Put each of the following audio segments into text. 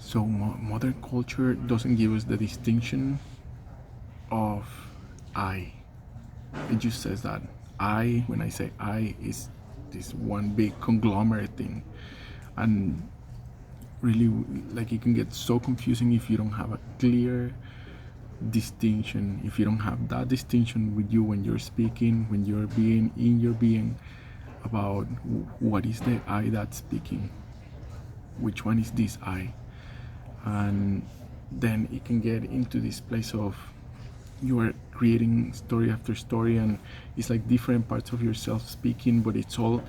So modern culture doesn't give us the distinction of I. It just says that I, when I say I, is this one big conglomerate thing. And really, like, it can get so confusing if you don't have a clear distinction, if you don't have that distinction with you when you're speaking, when you're being in your being, about what is the I that's speaking, which one is this I. And then it can get into this place of you are creating story after story, and it's like different parts of yourself speaking, but it's all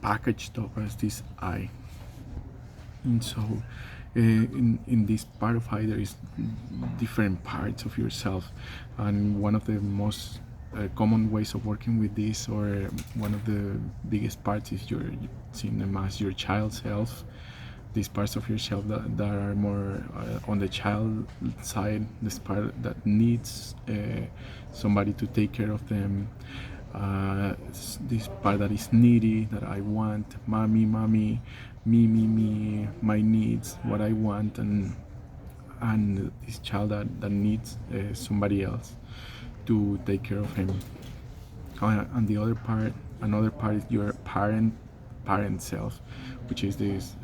packaged up as this I. And so in this part of I, there is different parts of yourself, and one of the most common ways of working with this, or one of the biggest parts, is you're seeing them as your child self. These parts of yourself that are more on the child side, this part that needs somebody to take care of them, this part that is needy, that I want mommy, me, my needs, what I want, and this child that needs somebody else to take care of him. And the other part, another part, is your parent self, which is this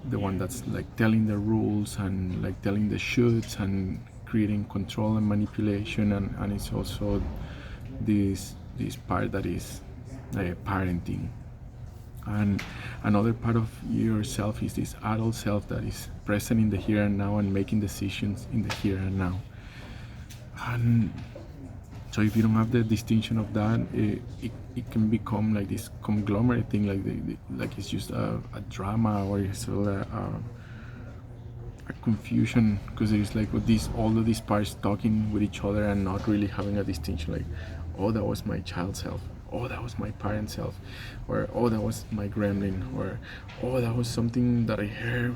the one that's like telling the rules and like telling the shoulds and creating control and manipulation, and it's also this part that is parenting. And another part of yourself is this adult self that is present in the here and now and making decisions in the here and now. And so if you don't have the distinction of that, it can become like this conglomerate thing, like it's just a drama, or it's a confusion, because it's like all of these parts talking with each other and not really having a distinction, like, oh, that was my child self, oh, that was my parent self, or oh, that was my gremlin, or oh, that was something that I heard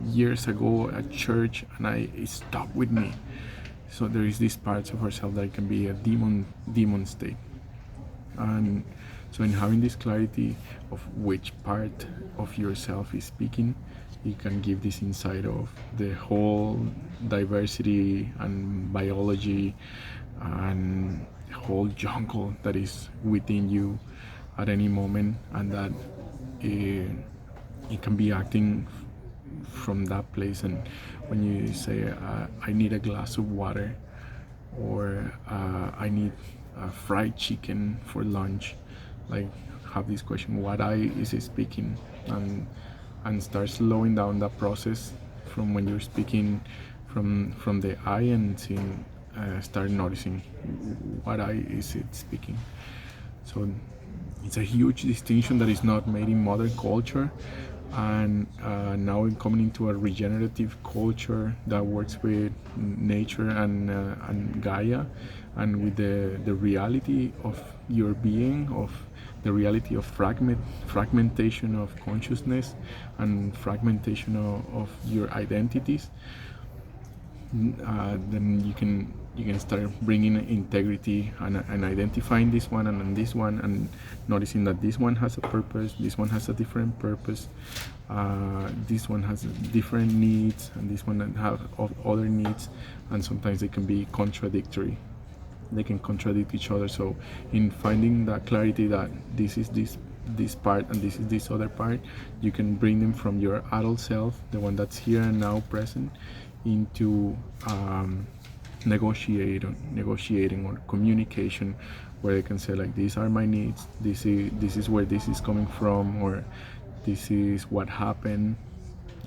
years ago at church and it stuck with me. So there is these parts of ourselves that can be a demon state. And so in having this clarity of which part of yourself is speaking, you can give this insight of the whole diversity and biology and whole jungle that is within you at any moment, and that it can be acting from that place. And when you say I need a glass of water, or I need fried chicken for lunch, like, have this question, what I is it speaking, and start slowing down that process from when you're speaking from the I, and seeing, start noticing what I is it speaking. So it's a huge distinction that is not made in modern culture, and now coming into a regenerative culture that works with nature and Gaia, and with the reality of your being, of the reality of fragmentation of consciousness, and fragmentation of your identities. Then you can start bringing integrity and identifying this one and this one, and noticing that this one has a purpose, this one has a different purpose, this one has different needs, and this one have other needs, and sometimes they can be contradictory. They can contradict each other. So in finding that clarity that this is this part and this is this other part, you can bring them from your adult self, the one that's here and now present, into negotiating or communication, where they can say, like, these are my needs, this is where this is coming from, or this is what happened.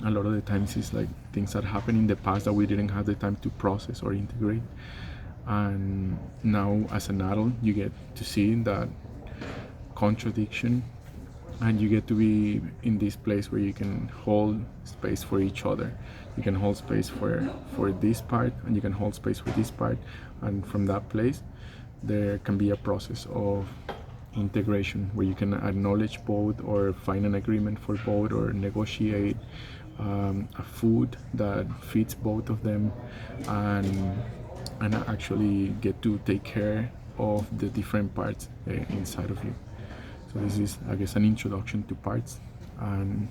A lot of the times it's like things that happened in the past that we didn't have the time to process or integrate, and now as an adult you get to see that contradiction, and you get to be in this place where you can hold space for each other. You can hold space for this part, and you can hold space for this part, and from that place there can be a process of integration where you can acknowledge both, or find an agreement for both, or negotiate a food that fits both of them, and actually get to take care of the different parts inside of you. So this is, I guess, an introduction to parts, and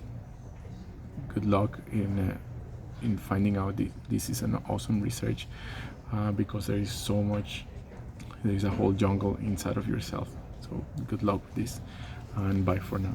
good luck in finding out this is an awesome research, because there is so much, there is a whole jungle inside of yourself. So good luck with this, and bye for now.